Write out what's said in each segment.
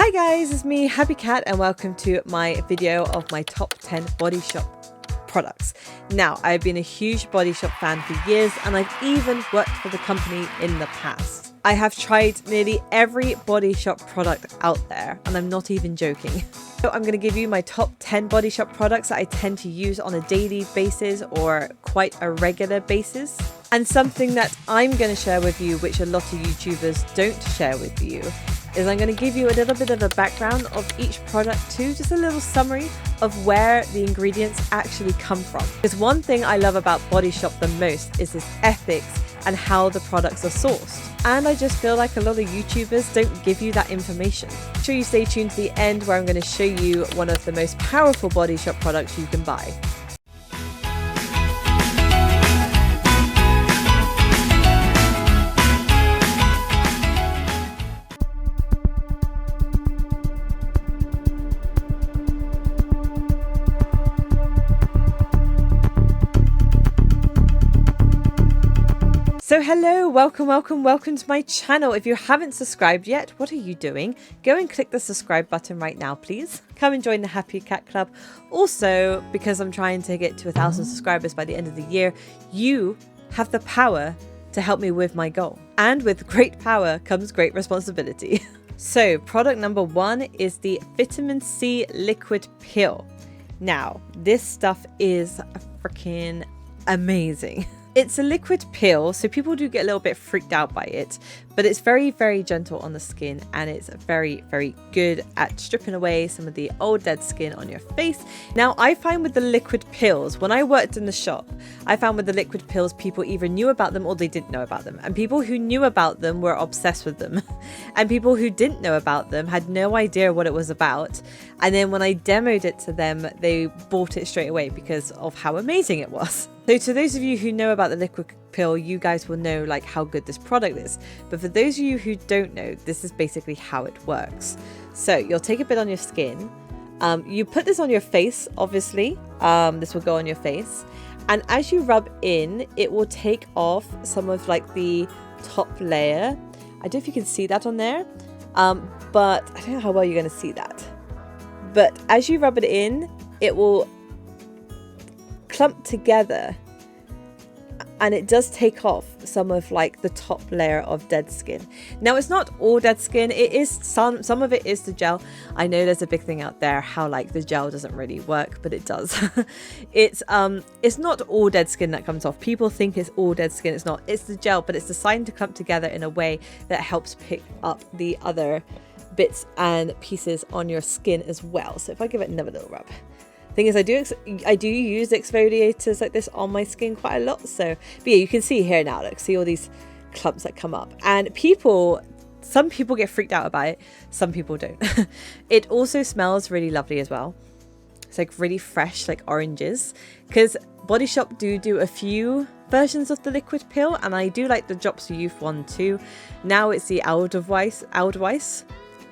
Hi guys, it's me, Happy Cat, and welcome to my video of my top 10 Body Shop products. Now, I've been a huge Body Shop fan for years, and I've even worked for the company in the past. I have tried nearly every Body Shop product out there, and I'm not even joking. So I'm going to give you my top 10 Body Shop products that I tend to use on a daily basis or quite a regular basis. And something that I'm going to share with you, which a lot of YouTubers don't share with you, is I'm going to give you a little bit of a background of each product too, just a little summary of where the ingredients actually come from. Because one thing I love about Body Shop the most is its ethics and how the products are sourced. And I just feel like a lot of YouTubers don't give you that information. Make sure you stay tuned to the end where I'm going to show you one of the most powerful Body Shop products you can buy. So hello, welcome to my channel. If you haven't subscribed yet, what are you doing? Go and click the subscribe button right now, please. Come and join the Happy Cat Club. Also, because I'm trying to get to 1,000 subscribers by the end of the year, you have the power to help me with my goal. And with great power comes great responsibility. So product number 1 is the Vitamin C Liquid Pill. Now, this stuff is freaking amazing. It's a liquid pill, so people do get a little bit freaked out by it, but it's very, very gentle on the skin, and it's very, very good at stripping away some of the old dead skin on your face. Now, I find with the liquid pills, when I worked in the shop, I found with the liquid pills, people either knew about them or they didn't know about them. And people who knew about them were obsessed with them. And people who didn't know about them had no idea what it was about. And then when I demoed it to them, they bought it straight away because of how amazing it was. So to those of you who know about the liquid pill, you guys will know like how good this product is. But for those of you who don't know, this is basically how it works. So you'll take a bit on your skin. You put this on your face, obviously. This will go on your face. And as you rub in, it will take off some of like the top layer. I don't know if you can see that on there. But I don't know how well you're going to see that. But as you rub it in, it will clump together, and it does take off some of like the top layer of dead skin. Now, it's not all dead skin. It is some of it is the gel. I know there's a big thing out there how like the gel doesn't really work, but it does. It's not all dead skin that comes off. People think it's all dead skin. It's not. It's the gel, but it's designed to clump together in a way that helps pick up the other bits and pieces on your skin as well. So if I give it another little rub. Thing is, I do use exfoliators like this on my skin quite a lot. So, but yeah, you can see here now, look, see all these clumps that come up. And some people get freaked out about it, some people don't. It also smells really lovely as well. It's like really fresh, like oranges. Because Body Shop do a few versions of the liquid pill, and I do like the Drops of Youth one too. Now it's the Edelweiss.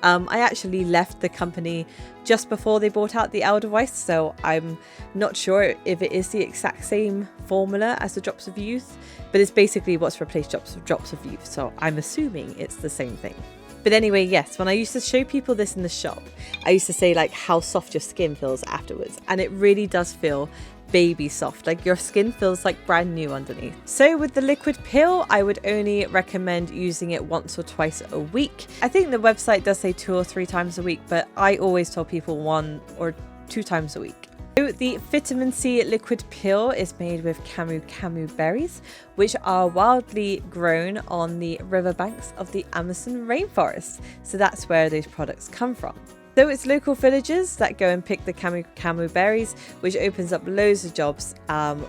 I actually left the company just before they bought out the Edelweiss, so I'm not sure if it is the exact same formula as the Drops of Youth, but it's basically what's replaced Drops of Youth, so I'm assuming it's the same thing. But anyway, yes, when I used to show people this in the shop, I used to say like how soft your skin feels afterwards, and it really does feel baby soft, like your skin feels like brand new underneath. So with the liquid pill, I would only recommend using it once or twice a week. I think the website does say 2 or 3 times a week, but I always tell people 1 or 2 times a week. So the Vitamin C liquid pill is made with camu berries, which are wildly grown on the riverbanks of the Amazon rainforest. So that's where those products come from. So it's local villagers that go and pick the camu berries, which opens up loads of jobs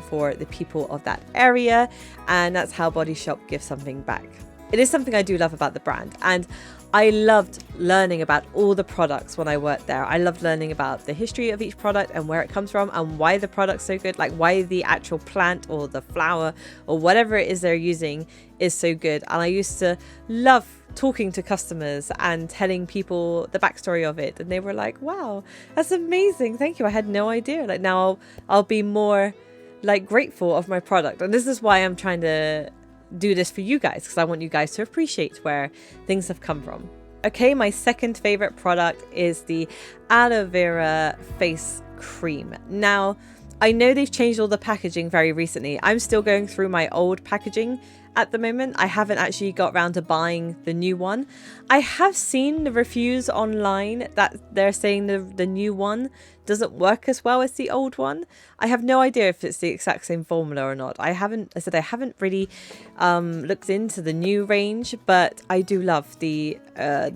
for the people of that area. And that's how Body Shop gives something back. It is something I do love about the brand. And I loved learning about all the products when I worked there. I loved learning about the history of each product and where it comes from and why the product's so good, like why the actual plant or the flower or whatever it is they're using is so good. And I used to love talking to customers and telling people the backstory of it, and they were like, wow, that's amazing, thank you, I had no idea. Like now I'll be more like grateful of my product, and this is why I'm trying to do this for you guys, because I want you guys to appreciate where things have come from. Okay, my second favorite product is the aloe vera face cream. Now, I know they've changed all the packaging very recently. I'm still going through my old packaging at the moment. I haven't actually got around to buying the new one. I have seen the reviews online that they're saying the new one doesn't work as well as the old one. I have no idea if it's the exact same formula or not. I haven't really looked into the new range, but I do love the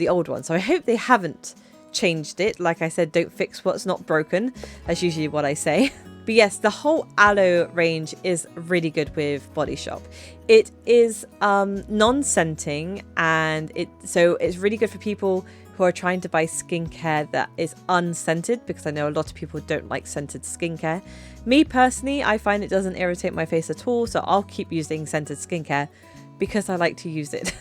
old one. So I hope they haven't changed it. Like I said, don't fix what's not broken. That's usually what I say. But yes, the whole aloe range is really good with Body Shop. It is non-scenting, and it's really good for people who are trying to buy skincare that is unscented, because I know a lot of people don't like scented skincare. Me personally, I find it doesn't irritate my face at all, so I'll keep using scented skincare because I like to use it.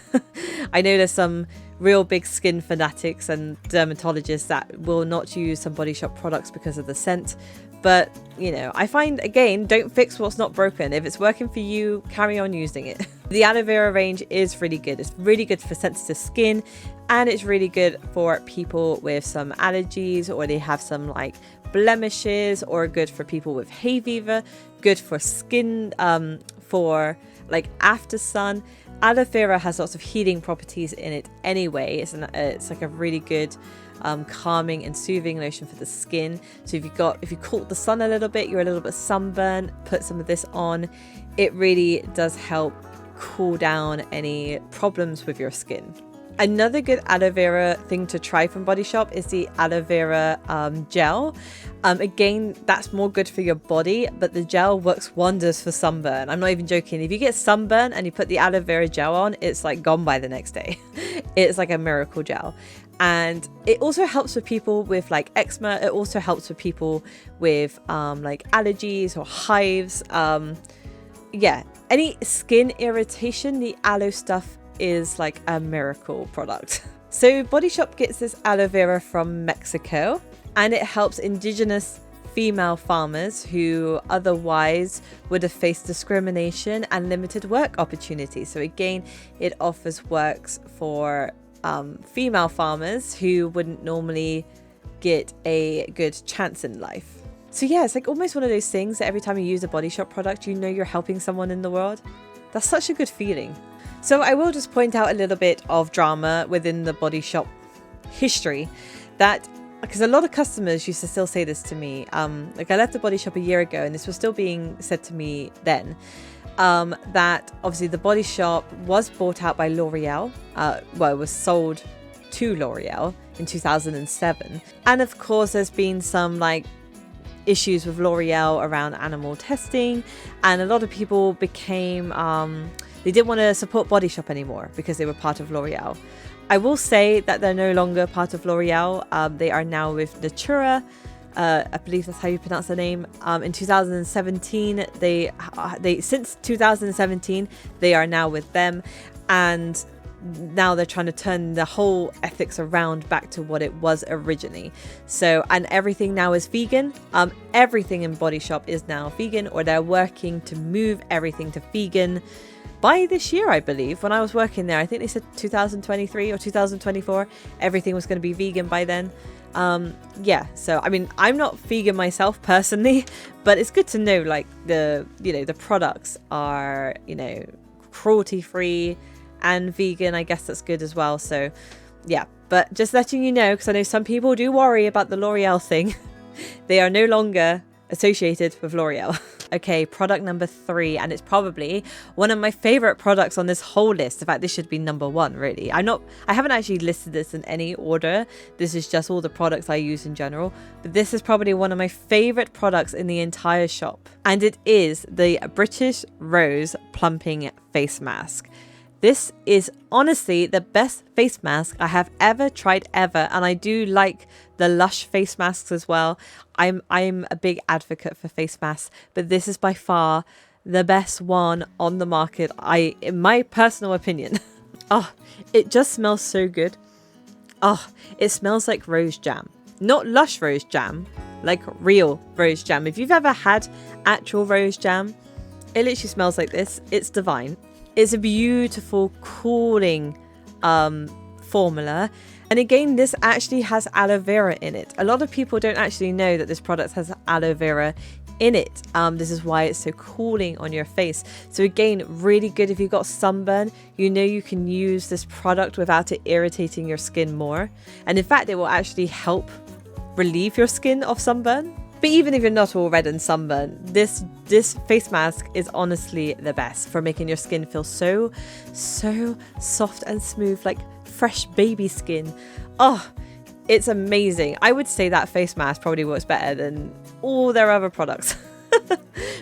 I know there's some real big skin fanatics and dermatologists that will not use some Body Shop products because of the scent. But, you know, I find, again, don't fix what's not broken. If it's working for you, carry on using it. The aloe vera range is really good. It's really good for sensitive skin, and it's really good for people with some allergies, or they have some like blemishes, or good for people with hay fever, good for skin, for like after sun. Aloe vera has lots of healing properties in it anyway. It's like a really good calming and soothing lotion for the skin. So if you caught the sun a little bit, you're a little bit sunburned, put some of this on. It really does help cool down any problems with your skin. Another good aloe vera thing to try from Body Shop is the aloe vera gel. Again, that's more good for your body, but the gel works wonders for sunburn. I'm not even joking. If you get sunburn and you put the aloe vera gel on, it's like gone by the next day. It's like a miracle gel. And it also helps with people with like eczema. It also helps with people with like allergies or hives. Yeah, any skin irritation, the aloe stuff is like a miracle product. So Body Shop gets this aloe vera from Mexico, and it helps indigenous female farmers who otherwise would have faced discrimination and limited work opportunities. So again, it offers works for female farmers who wouldn't normally get a good chance in life. So yeah, it's like almost one of those things that every time you use a Body Shop product, you know you're helping someone in the world. That's such a good feeling. So I will just point out a little bit of drama within the Body Shop history, that because a lot of customers used to still say this to me. Like I left the Body Shop a year ago, and this was still being said to me then. That obviously the Body Shop was bought out by L'Oreal. It was sold to L'Oreal in 2007. And of course, there's been some like issues with L'Oreal around animal testing, and a lot of people became they didn't want to support Body Shop anymore because they were part of L'Oreal. I will say that they're no longer part of L'Oreal. They are now with Natura. I believe that's how you pronounce the name. In 2017, since 2017 they are now with them, and now they're trying to turn the whole ethics around back to what it was originally. So, and everything now is vegan. Everything in Body Shop is now vegan, or they're working to move everything to vegan by this year, I believe. When I was working there, I think they said 2023 or 2024, everything was going to be vegan by then. Yeah, so I mean, I'm not vegan myself personally, but it's good to know like the products are, cruelty free and vegan. I guess that's good as well. So yeah, but just letting you know, because I know some people do worry about the L'Oreal thing. They are no longer associated with L'Oreal. Okay, product number 3, and it's probably one of my favorite products on this whole list. In fact, this should be number 1, really. I haven't actually listed this in any order. This is just all the products I use in general. But this is probably one of my favorite products in the entire shop. And it is the British Rose Plumping Face Mask. This is honestly the best face mask I have ever tried ever, and I do like the Lush face masks as well. I'm a big advocate for face masks, but this is by far the best one on the market, in my personal opinion. Oh, it just smells so good. Oh, it smells like rose jam. Not Lush rose jam, like real rose jam. If you've ever had actual rose jam, it literally smells like this. It's divine. It's a beautiful, cooling formula, And again, this actually has aloe vera in it. A lot of people don't actually know that this product has aloe vera in it. This is why it's so cooling on your face. So again, really good if you've got sunburn. You know you can use this product without it irritating your skin more. And in fact, it will actually help relieve your skin of sunburn. But even if you're not all red and sunburned, this face mask is honestly the best for making your skin feel so soft and smooth, like fresh baby skin. Oh, it's amazing. I would say that face mask probably works better than all their other products.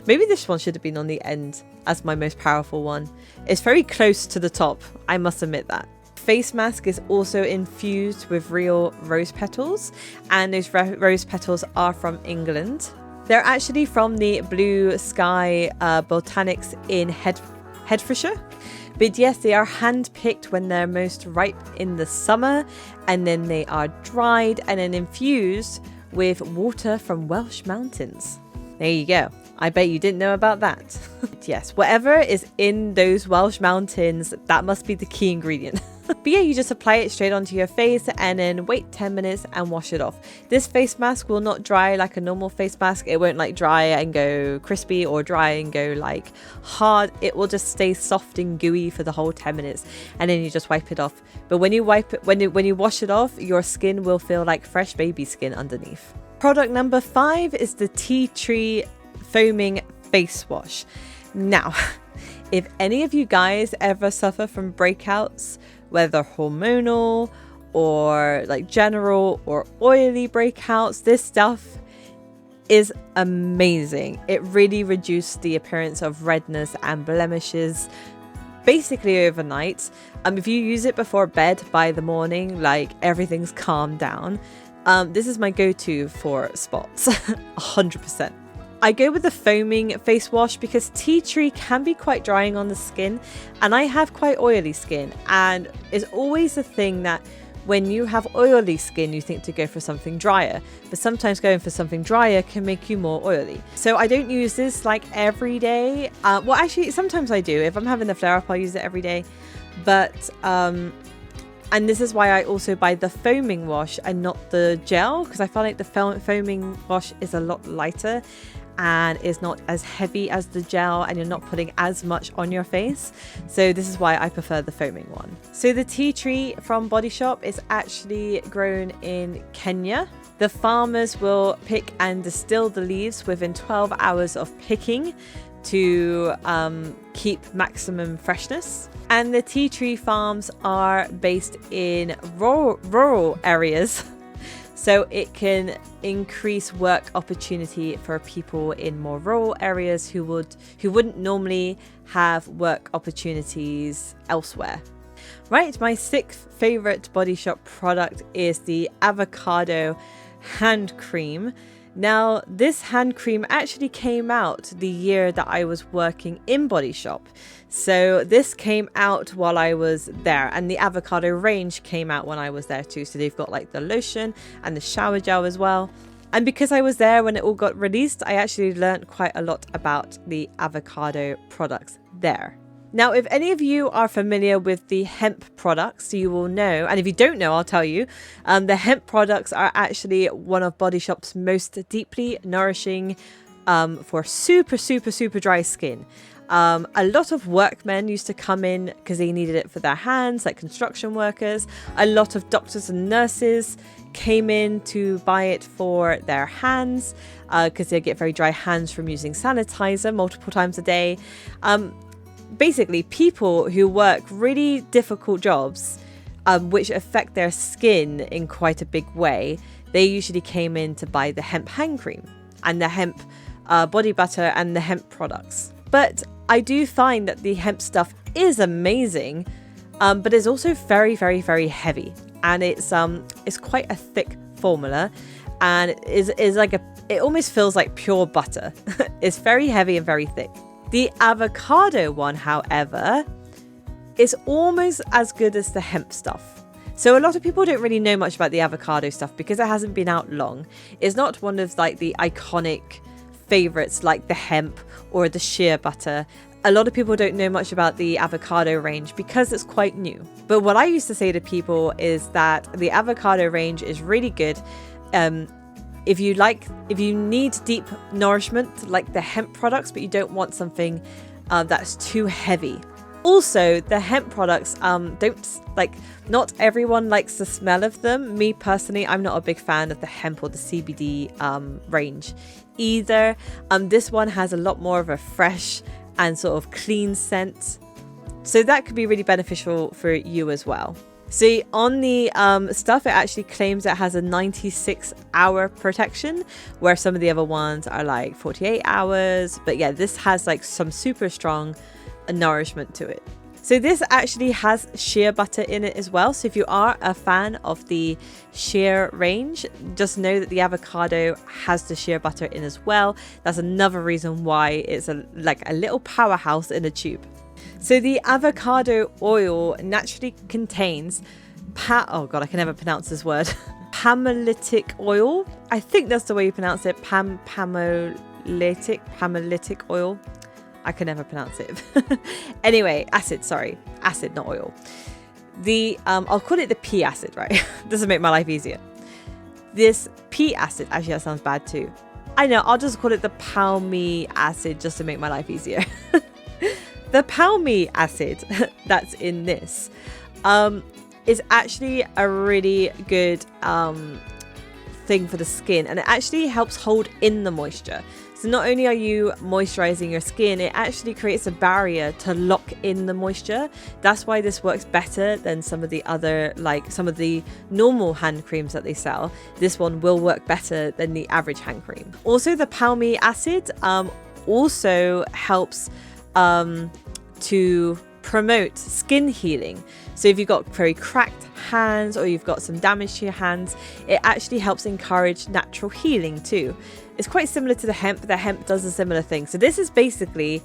Maybe this one should have been on the end as my most powerful one. It's very close to the top, I must admit that. Face mask is also infused with real rose petals, and those rose petals are from England. They're actually from the Blue Sky Botanics in Hertfordshire. But yes, they are hand-picked when they're most ripe in the summer, and then they are dried and then infused with water from Welsh mountains. There you go. I bet you didn't know about that. Yes, whatever is in those Welsh mountains, that must be the key ingredient. But yeah, you just apply it straight onto your face and then wait 10 minutes and wash it off. This face mask will not dry like a normal face mask. It won't like dry and go crispy or dry and go like hard. It will just stay soft and gooey for the whole 10 minutes, and then you just wipe it off. But when you wipe it, when you wash it off, your skin will feel like fresh baby skin underneath. Product number 5 is the Tea Tree Foaming Face Wash. Now, if any of you guys ever suffer from breakouts, whether hormonal or like general or oily breakouts, this stuff is amazing. It really reduced the appearance of redness and blemishes basically overnight. If you use it before bed, by the morning, like everything's calmed down. This is my go-to for spots, 100%. I go with the foaming face wash because tea tree can be quite drying on the skin, and I have quite oily skin, and it's always a thing that when you have oily skin you think to go for something drier, but sometimes going for something drier can make you more oily. So I don't use this like every day. Well, actually sometimes I do. If I'm having the flare up, I'll use it every day, but and this is why I also buy the foaming wash and not the gel, because I feel like the foaming wash is a lot lighter and is not as heavy as the gel, and you're not putting as much on your face. So this is why I prefer the foaming one. So the tea tree from Body Shop is actually grown in Kenya. The farmers will pick and distill the leaves within 12 hours of picking to keep maximum freshness. And the tea tree farms are based in rural areas, so it can increase work opportunity for people in more rural areas who wouldn't normally have work opportunities elsewhere. Right, my 6th favorite Body Shop product is the avocado hand cream. Now, this hand cream actually came out the year that I was working in Body Shop. So this came out while I was there, and the avocado range came out when I was there too. So they've got like the lotion and the shower gel as well. And because I was there when it all got released, I actually learned quite a lot about the avocado products there. Now, if any of you are familiar with the hemp products, you will know, and if you don't know, I'll tell you, the hemp products are actually one of Body Shop's most deeply nourishing for super dry skin. A lot of workmen used to come in because they needed it for their hands, like construction workers. A lot of doctors and nurses came in to buy it for their hands because they get very dry hands from using sanitizer multiple times a day. Basically, people who work really difficult jobs, which affect their skin in quite a big way, they usually came in to buy the hemp hand cream and the hemp body butter and the hemp products. But I do find that the hemp stuff is amazing, but it's also very heavy, and it's quite a thick formula, and is like it almost feels like pure butter. It's very heavy and very thick. The avocado one, however, is almost as good as the hemp stuff. So a lot of people don't really know much about the avocado stuff because it hasn't been out long. It's not one of like the iconic favorites like the hemp or the shea butter. a lot of people don't know much about the avocado range because it's quite new. But what I used to say to people is that the avocado range is really good. If you need deep nourishment like the hemp products, but you don't want something that's too heavy. Also, the hemp products, not everyone likes the smell of them. Me personally, I'm not a big fan of the hemp or the CBD range either. This one has a lot more of a fresh and sort of clean scent. So that could be really beneficial for you as well. See, on the stuff, it actually claims it has a 96-hour protection, where some of the other ones are like 48 hours. But yeah, this has like some super strong nourishment to it. So this actually has shea butter in it as well. So if you are a fan of the shea range, just know that the avocado has the shea butter in as well. That's another reason why it's like a little powerhouse in a tube. So the avocado oil naturally contains oh god, I can never pronounce this word. Palmolitic oil. I think that's the way you pronounce it. Palmolitic oil. I can never pronounce it. Anyway, acid, not oil. I'll call it the P acid, right? Doesn't make my life easier. This P acid, actually that sounds bad too. I know, I'll just call it the palmy acid just to make my life easier. The palmy acid that's in this is actually a really good thing for the skin, and it actually helps hold in the moisture. So not only are you moisturizing your skin, it actually creates a barrier to lock in the moisture. That's why this works better than some of the other, like some of the normal hand creams that they sell. This one will work better than the average hand cream. Also, the palmy acid also helps to promote skin healing. So if you've got very cracked hands or you've got some damage to your hands, it actually helps encourage natural healing too. It's quite similar to the hemp. The hemp does a similar thing. So this is basically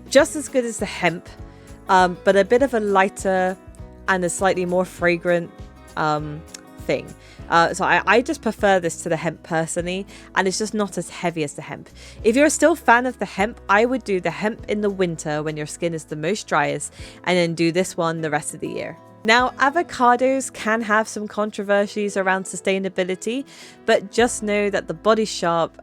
just as good as the hemp, but a bit of a lighter and a slightly more fragrant thing. So I just prefer this to the hemp personally, and it's just not as heavy as the hemp. If you're still a fan of the hemp, I would do the hemp in the winter when your skin is the most driest, and then do this one the rest of the year. Now, avocados can have some controversies around sustainability, but just know that the Body Shop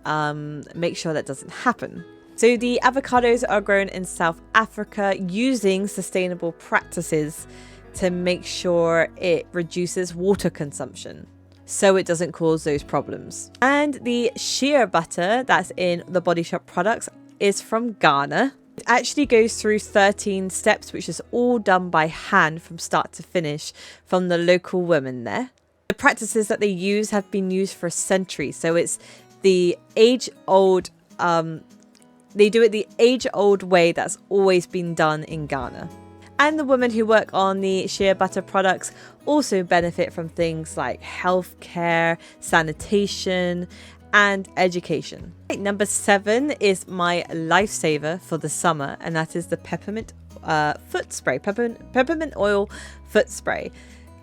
makes sure that doesn't happen. So the avocados are grown in South Africa using sustainable practices to make sure it reduces water consumption, so it doesn't cause those problems. And the shea butter that's in the Body Shop products is from Ghana. It actually goes through 13 steps, which is all done by hand from start to finish from the local women there. The practices that they use have been used for centuries, so it's the age-old, they do it the age-old way that's always been done in Ghana. And the women who work on the shea butter products also benefit from things like healthcare, sanitation, and education. Number 7 is my lifesaver for the summer, and that is the peppermint foot spray, peppermint oil foot spray.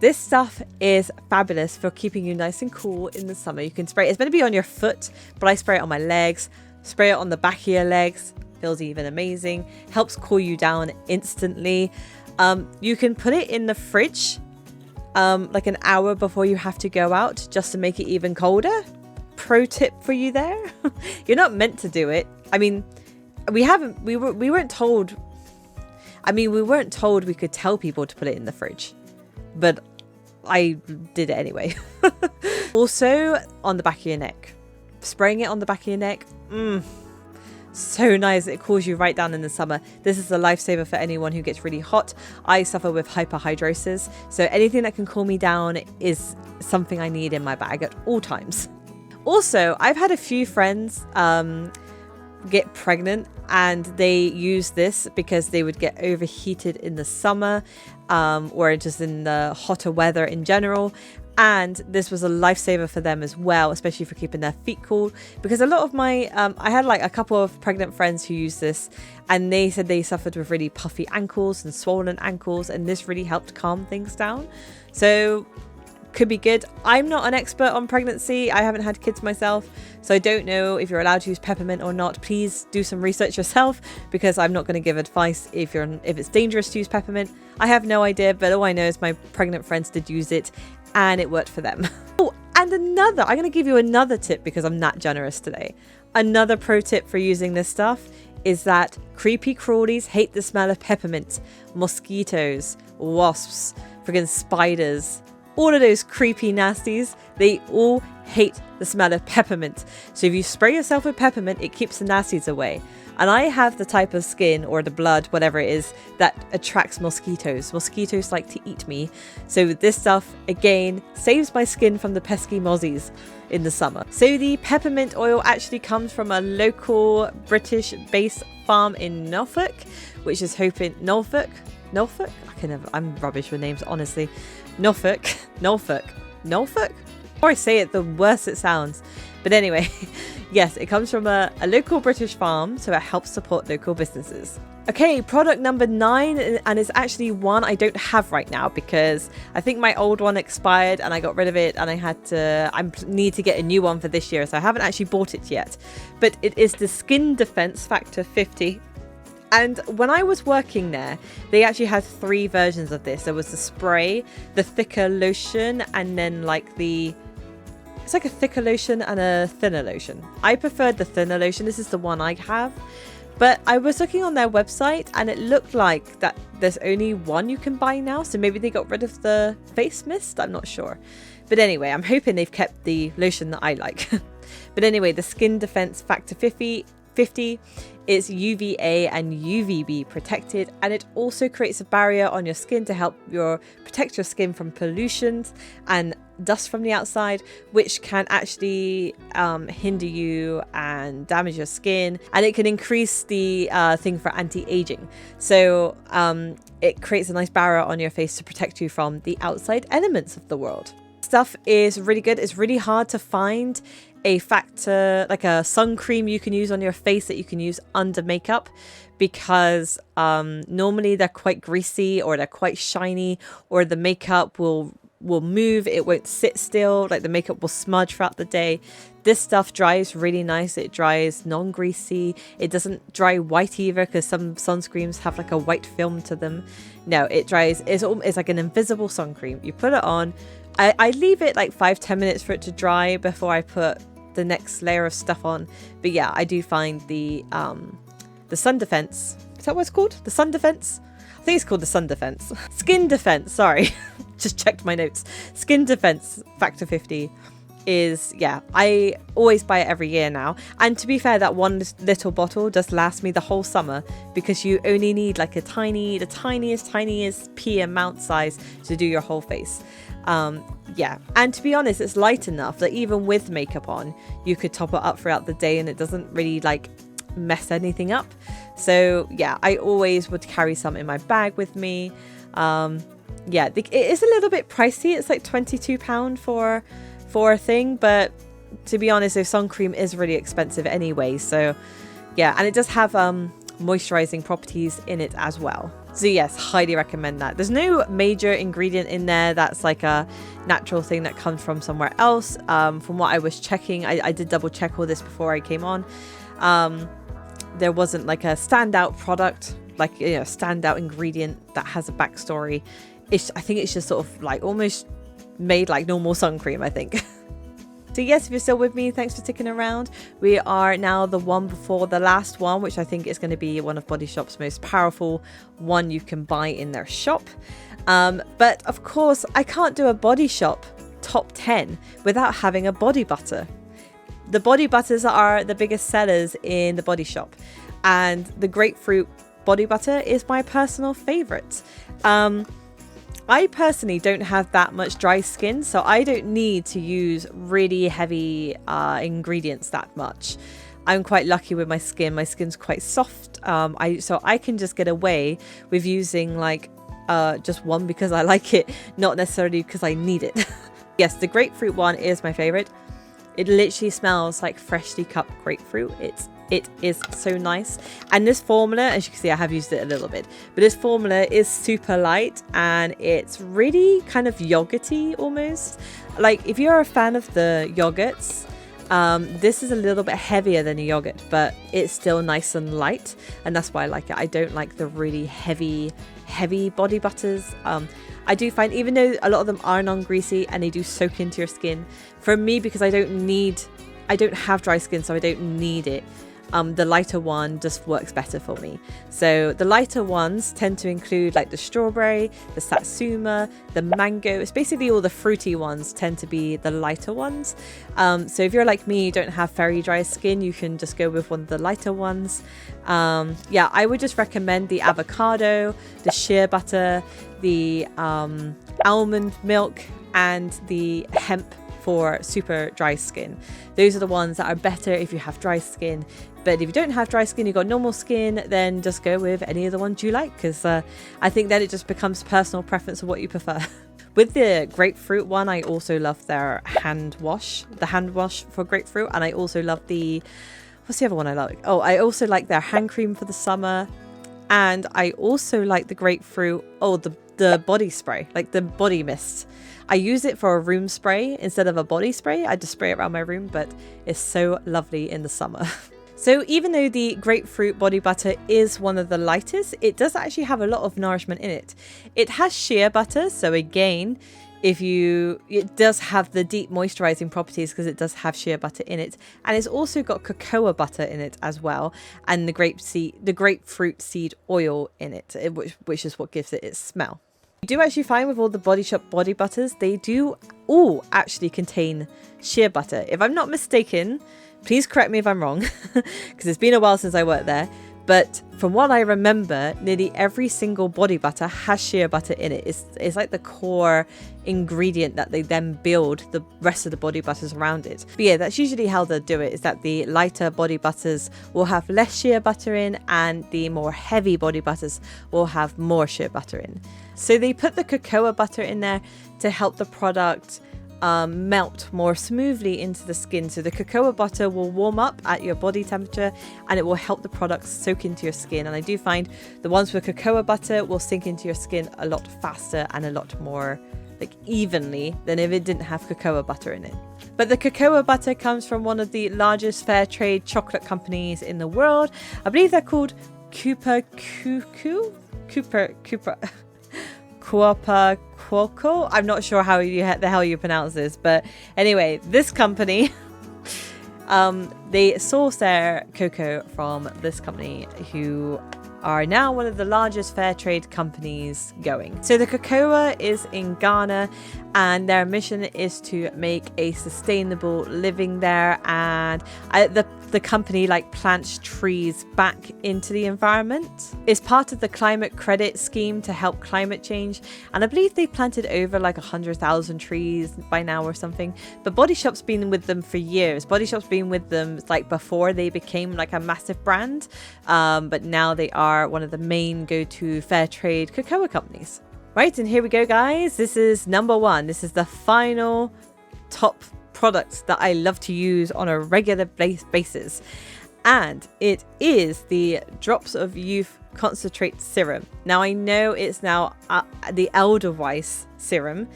This stuff is fabulous for keeping you nice and cool in the summer. You can spray it. It's meant to be on your foot, but I spray it on my legs, spray it on the back of your legs. Feels even amazing. Helps cool you down instantly. You can put it in the fridge like an hour before you have to go out, just to make it even colder. Pro tip for you there. You're not meant to do it. I mean, we weren't told. I mean, we weren't told we could tell people to put it in the fridge, but I did it anyway. Also, on the back of your neck, spraying it on the back of your neck. So nice. It cools you right down in the summer. This is a lifesaver for anyone who gets really hot. I suffer with hyperhidrosis, so anything that can cool me down is something I need in my bag at all times. Also, I've had a few friends get pregnant, and they use this because they would get overheated in the summer or just in the hotter weather in general. And this was a lifesaver for them as well, especially for keeping their feet cool. Because a lot of my, I had like a couple of pregnant friends who used this, and they said they suffered with really puffy ankles and swollen ankles, and this really helped calm things down. So could be good. I'm not an expert on pregnancy. I haven't had kids myself, so I don't know if you're allowed to use peppermint or not. Please do some research yourself, because I'm not going to give advice if it's dangerous to use peppermint. I have no idea, but all I know is my pregnant friends did use it and it worked for them. Oh, and I'm going to give you another tip because I'm that generous today. Another pro tip for using this stuff is that creepy crawlies hate the smell of peppermint. Mosquitoes, wasps, friggin' spiders, all of those creepy nasties, they all hate the smell of peppermint. So if you spray yourself with peppermint, it keeps the nasties away. And I have the type of skin, or the blood, whatever it is, that attracts mosquitoes. Mosquitoes like to eat me. So this stuff, again, saves my skin from the pesky mozzies in the summer. So the peppermint oil actually comes from a local British-based farm in Norfolk, which is hoping... Norfolk? I'm rubbish with names, honestly. Norfolk. Or I say it, the worse it sounds. But anyway, yes, it comes from a local British farm, so it helps support local businesses. Okay, product number 9, and it's actually one I don't have right now because I think my old one expired and I got rid of it, and I need to get a new one for this year, so I haven't actually bought it yet. But it is the Skin Defense Factor 50. And when I was working there, they actually had 3 versions of this. There was the spray, the thicker lotion, and then it's like a thicker lotion and a thinner lotion. I preferred the thinner lotion. This is the one I have. But I was looking on their website and it looked like that there's only one you can buy now. So maybe they got rid of the face mist. I'm not sure. But anyway, I'm hoping they've kept the lotion that I like. But anyway, the Skin Defense Factor 50 is UVA and UVB protected, and it also creates a barrier on your skin to help protect your skin from pollutions and dust from the outside, which can actually hinder you and damage your skin, and it can increase the thing for anti-aging. So it creates a nice barrier on your face to protect you from the outside elements of the world. Stuff is really good. It's really hard to find a factor, like a sun cream you can use on your face that you can use under makeup, because normally they're quite greasy, or they're quite shiny, or the makeup will move, it won't sit still, like the makeup will smudge throughout the day. This stuff dries really nice. It dries non-greasy. It doesn't dry white either, because some sunscreens have like a white film to them. No, it dries, it's like an invisible sun cream. You put it on. I leave it like 5-10 minutes for it to dry before I put the next layer of stuff on. But yeah, I do find the Sun Defense, is that what it's called? The Sun Defense? I think it's called the Sun Defense. Skin Defense, sorry. Just checked my notes. Skin Defense Factor 50 is, yeah, I always buy it every year now. And to be fair, that one little bottle does last me the whole summer, because you only need like the tiniest pea amount size to do your whole face. Yeah, and to be honest, it's light enough that even with makeup on, you could top it up throughout the day and it doesn't really like mess anything up. So yeah, I always would carry some in my bag with me. Yeah, it is a little bit pricey. It's like £22 for a thing, but to be honest, their sun cream is really expensive anyway. So yeah, and it does have moisturizing properties in it as well. So yes, highly recommend that. There's no major ingredient in there that's like a natural thing that comes from somewhere else. From what I was checking, I did double check all this before I came on. There wasn't like a standout product, like, you know, standout ingredient that has a backstory. I think it's just sort of like almost made like normal sun cream, I think. So yes, if you're still with me, thanks for sticking around. We are now the one before the last one, which I think is going to be one of Body Shop's most powerful one you can buy in their shop. But of course, I can't do a Body Shop top 10 without having a body butter. The body butters are the biggest sellers in the Body Shop, and the grapefruit body butter is my personal favorite. I personally don't have that much dry skin, so I don't need to use really heavy ingredients that much. I'm quite lucky with my skin. My skin's quite soft, so I can just get away with using like just one because I like it, not necessarily because I need it. Yes, the grapefruit one is my favorite. It literally smells like freshly cut grapefruit. It's It is so nice. And this formula, as you can see, I have used it a little bit, but this formula is super light and it's really kind of yogurty almost. Like if you're a fan of the yogurts, this is a little bit heavier than a yogurt, but it's still nice and light, and that's why I like it. I don't like the really heavy body butters. I do find, even though a lot of them are non-greasy and they do soak into your skin, for me, because I don't have dry skin, so I don't need it, the lighter one just works better for me. So the lighter ones tend to include like the strawberry, the satsuma, the mango. It's basically all the fruity ones tend to be the lighter ones. So if you're like me, you don't have very dry skin, you can just go with one of the lighter ones. Yeah, I would just recommend the avocado, the shea butter, the almond milk, and the hemp for super dry skin. Those are the ones that are better if you have dry skin. But if you don't have dry skin, you've got normal skin, then just go with any of the ones you like, because I think then it just becomes personal preference of what you prefer. With the grapefruit one, I also love their hand wash, for grapefruit, and I also love what's the other one I like? Oh, I also like their hand cream for the summer, and I also like the grapefruit, the body spray, like the body mist. I use it for a room spray instead of a body spray. I just spray it around my room, but it's so lovely in the summer. So even though the grapefruit body butter is one of the lightest, it does actually have a lot of nourishment in it. It has shea butter, so again, it does have the deep moisturizing properties because it does have shea butter in it, and it's also got cocoa butter in it as well, and the grapefruit seed oil in it, which is what gives it its smell. You do actually find with all the Body Shop body butters, they do all actually contain shea butter. If I'm not mistaken, please correct me if I'm wrong, because it's been a while since I worked there. But from what I remember, nearly every single body butter has shea butter in it. It's like the core ingredient that they then build the rest of the body butters around it. But yeah, that's usually how they'll do it, is that the lighter body butters will have less shea butter in, and the more heavy body butters will have more shea butter in. So they put the cocoa butter in there to help the product melt more smoothly into the skin. So the cocoa butter will warm up at your body temperature, and it will help the product soak into your skin. And I do find the ones with cocoa butter will sink into your skin a lot faster and a lot more evenly than if it didn't have cocoa butter in it. But the cocoa butter comes from one of the largest fair trade chocolate companies in the world. I believe they're called Cooper Cuoco. I'm not sure how the hell you pronounce this, but anyway, this company they source their cocoa from this company, who are now one of the largest fair trade companies going. So the cocoa is in Ghana, and their mission is to make a sustainable living there, and the company plants trees back into the environment. It's part of the climate credit scheme to help climate change, and I believe they planted over 100,000 trees by now or something. But Body Shop's been with them for years. Body Shop's been with them before they became a massive brand, but now they are one of the main go-to fair trade cocoa companies. Right, and here we go, guys. This is number one. This is the final top product that I love to use on a regular basis, and it is the Drops of Youth Concentrate Serum. Now I know it's now the Edelweiss serum.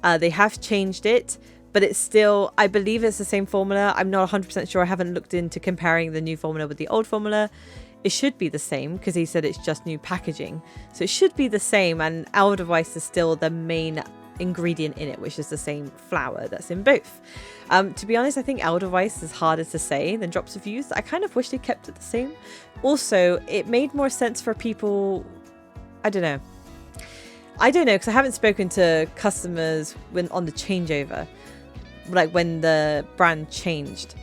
They have changed it, but it's still, I believe it's the same formula. I'm not 100% sure. I haven't looked into comparing the new formula with the old formula. It should be the same because he said it's just new packaging, so it should be the same, and Edelweiss is still the main ingredient in it, which is the same flour that's in both. To be honest, I think Edelweiss is harder to say than Drops of Youth. I kind of wish they kept it the same. Also, it made more sense for people, I don't know, because I haven't spoken to customers on the changeover, when the brand changed.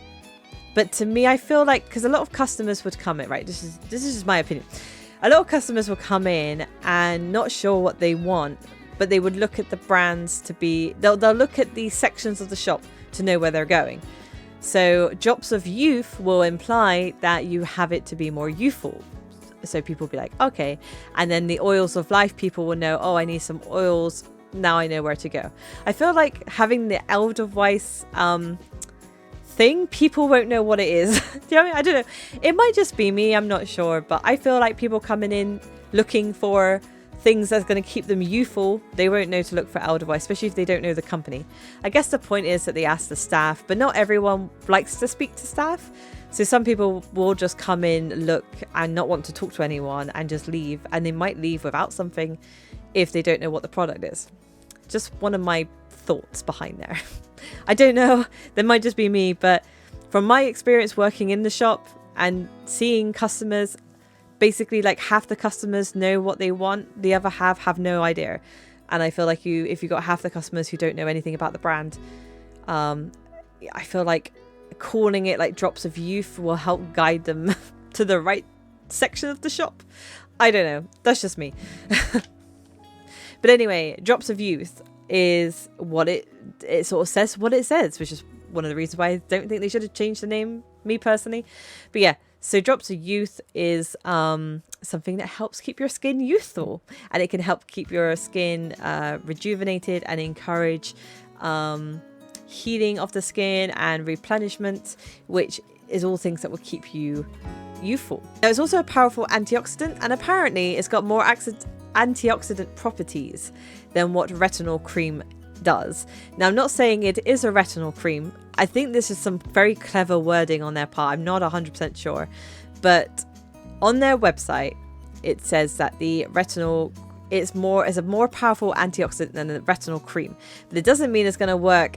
But to me, I feel because a lot of customers would come in, right? This is just my opinion. A lot of customers will come in and not sure what they want, but they would look at the brands they'll look at the sections of the shop to know where they're going. So Drops of Youth will imply that you have it to be more youthful. So people will be like, okay. And then the Oils of Life people will know, oh, I need some oils. Now I know where to go. I feel like having the Edelweiss thing, people won't know what it is. Do you know what I mean? I don't know. It might just be me, I'm not sure, but I feel like people coming in looking for things that's going to keep them youthful, they won't know to look for Edelweiss, especially if they don't know the company. I guess the point is that they ask the staff, but not everyone likes to speak to staff. So some people will just come in, look, and not want to talk to anyone and just leave. And they might leave without something if they don't know what the product is. Just one of my thoughts behind there. I don't know. That might just be me. But from my experience working in the shop and seeing customers, basically like half the customers know what they want. The other half have no idea. And I feel like if you got half the customers who don't know anything about the brand, I feel like calling it like drops of youth will help guide them to the right section of the shop. I don't know, that's just me. But anyway, drops of youth is what it sort of says what it says, which is one of the reasons why I don't think they should have changed the name, me personally. But yeah, so drops of youth is something that helps keep your skin youthful, and it can help keep your skin rejuvenated and encourage healing of the skin and replenishment, which is all things that will keep you youthful. Now, it's also a powerful antioxidant, and apparently it's got more antioxidant properties than what retinol cream does. Now, I'm not saying it is a retinol cream. I think this is some very clever wording on their part. I'm not 100% sure, but on their website it says that the retinol is a more powerful antioxidant than a retinol cream, but it doesn't mean it's going to work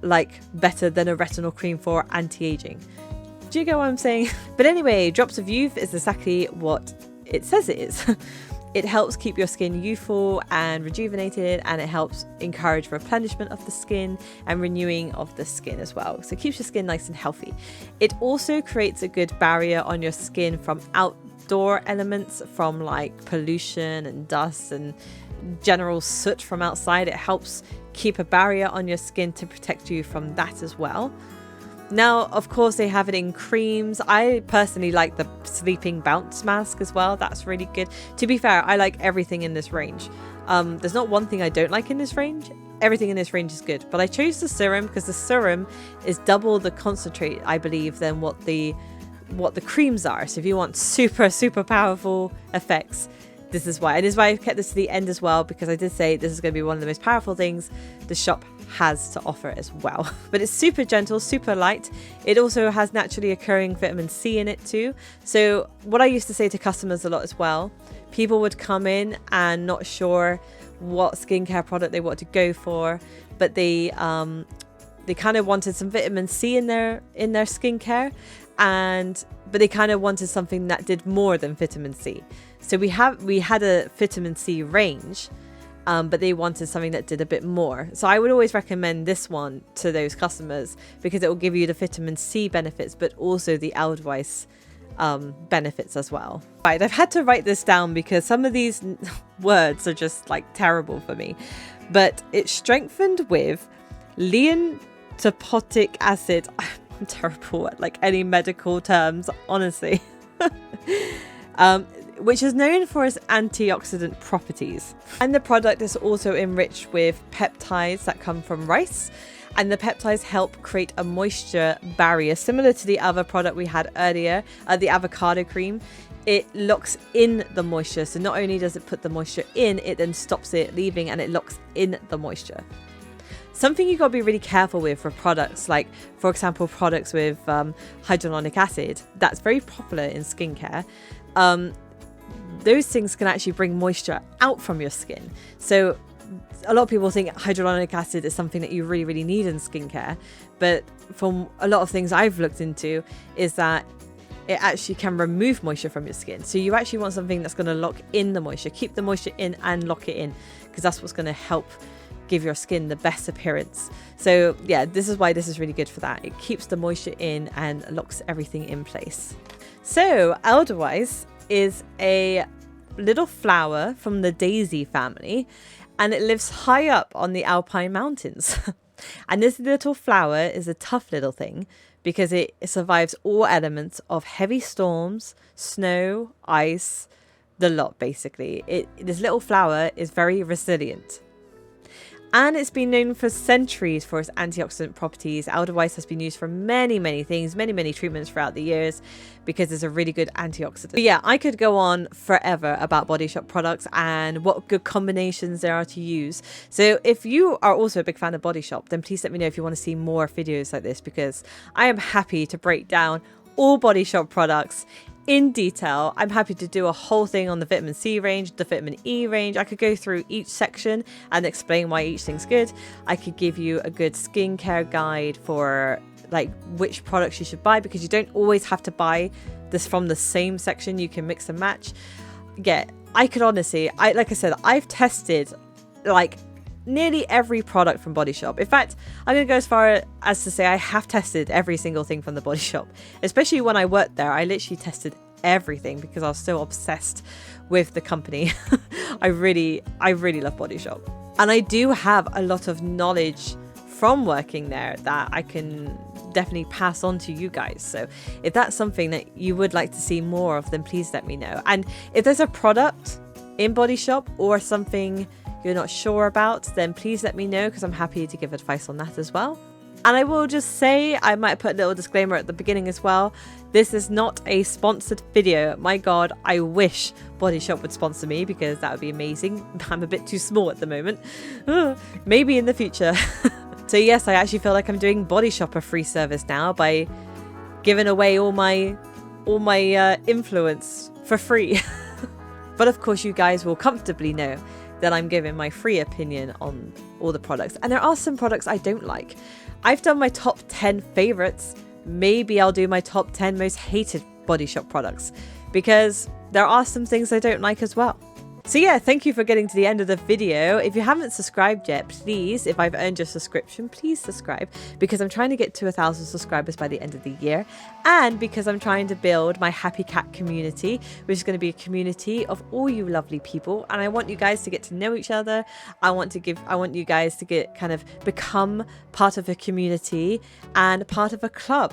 like better than a retinol cream for anti-aging. Do you get what I'm saying? But anyway, drops of youth is exactly what it says it is. It helps keep your skin youthful and rejuvenated, and it helps encourage replenishment of the skin and renewing of the skin as well. So it keeps your skin nice and healthy. It also creates a good barrier on your skin from outdoor elements, from like pollution and dust and general soot from outside. It helps keep a barrier on your skin to protect you from that as well. Now, of course, they have it in creams. I personally like the Sleeping Bounce Mask as well. That's really good. To be fair, I like everything in this range. There's not one thing I don't like in this range. Everything in this range is good. But I chose the serum because the serum is double the concentrate, I believe, than what the creams are. So if you want super, super powerful effects, this is why. And this is why I've kept this to the end as well, because I did say this is going to be one of the most powerful things the shop has to offer as well. But it's super gentle, super light. It also has naturally occurring vitamin C in it too. So what I used to say to customers a lot as well, people would come in and not sure what skincare product they want to go for, but they kind of wanted some vitamin C in their skincare, but they kind of wanted something that did more than vitamin C. So we had a vitamin C range, but they wanted something that did a bit more. So I would always recommend this one to those customers because it will give you the vitamin C benefits, but also the Edelweiss benefits as well. Right, I've had to write this down because some of these words are just like terrible for me. But it's strengthened with leontopotic acid. I'm terrible at like any medical terms, honestly. Which is known for its antioxidant properties. And the product is also enriched with peptides that come from rice. And the peptides help create a moisture barrier, similar to the other product we had earlier, the avocado cream. It locks in the moisture. So not only does it put the moisture in, it then stops it leaving and it locks in the moisture. Something you got to be really careful with for products, like, for example, products with hyaluronic acid, that's very popular in skincare. Those things can actually bring moisture out from your skin. So a lot of people think hyaluronic acid is something that you really, really need in skincare. But from a lot of things I've looked into is that it actually can remove moisture from your skin. So you actually want something that's going to lock in the moisture, keep the moisture in and lock it in, because that's what's going to help give your skin the best appearance. So yeah, this is why this is really good for that. It keeps the moisture in and locks everything in place. So Edelweiss is a little flower from the daisy family, and it lives high up on the Alpine mountains. And this little flower is a tough little thing because it survives all elements of heavy storms, snow, ice, the lot basically. This little flower is very resilient. And it's been known for centuries for its antioxidant properties. Elderweiss has been used for many, many things, many treatments throughout the years because it's a really good antioxidant. But yeah, I could go on forever about Body Shop products and what good combinations there are to use. So if you are also a big fan of Body Shop, then please let me know if you want to see more videos like this, because I am happy to break down all Body Shop products in detail. I'm happy to do a whole thing on the vitamin C range, the vitamin E range. I could go through each section and explain why each thing's good. I could give you a good skincare guide for like which products you should buy, because you don't always have to buy this from the same section. You can mix and match. Yeah, I could honestly, like I said, I've tested like nearly every product from Body Shop. In fact, I'm going to go as far as to say I have tested every single thing from the Body Shop. Especially when I worked there, I literally tested everything because I was so obsessed with the company. I really love Body Shop. And I do have a lot of knowledge from working there that I can definitely pass on to you guys. So if that's something that you would like to see more of, then please let me know. And if there's a product in Body Shop or something you're not sure about, then please let me know, because I'm happy to give advice on that as well. And I will just say, I might put a little disclaimer at the beginning as well. This is not a sponsored video. My God, I wish Body Shop would sponsor me, because that would be amazing. I'm a bit too small at the moment. Maybe in the future. So yes, I actually feel like I'm doing Body Shop a free service now by giving away all my influence for free. But of course, you guys will comfortably know that I'm giving my free opinion on all the products. And there are some products I don't like. I've done my top 10 favorites. Maybe I'll do my top 10 most hated Body Shop products, because there are some things I don't like as well. So yeah, thank you for getting to the end of the video. If you haven't subscribed yet, please, if I've earned your subscription, please subscribe, because I'm trying to get to 1,000 subscribers by the end of the year, and because I'm trying to build my Happy Cat community, which is going to be a community of all you lovely people, and I want you guys to get to know each other. I want you guys to get become part of a community and part of a club.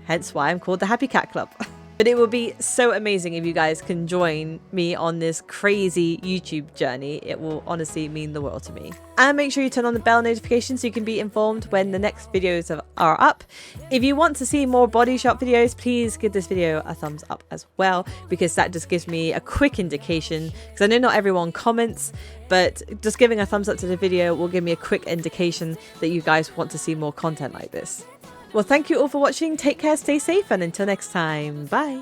Hence why I'm called the Happy Cat Club. But it would be so amazing if you guys can join me on this crazy YouTube journey. It will honestly mean the world to me. And make sure you turn on the bell notification so you can be informed when the next videos are up. If you want to see more Body Shop videos, please give this video a thumbs up as well, because that just gives me a quick indication. Because I know not everyone comments, but just giving a thumbs up to the video will give me a quick indication that you guys want to see more content like this. Well, thank you all for watching. Take care, stay safe, and until next time, bye.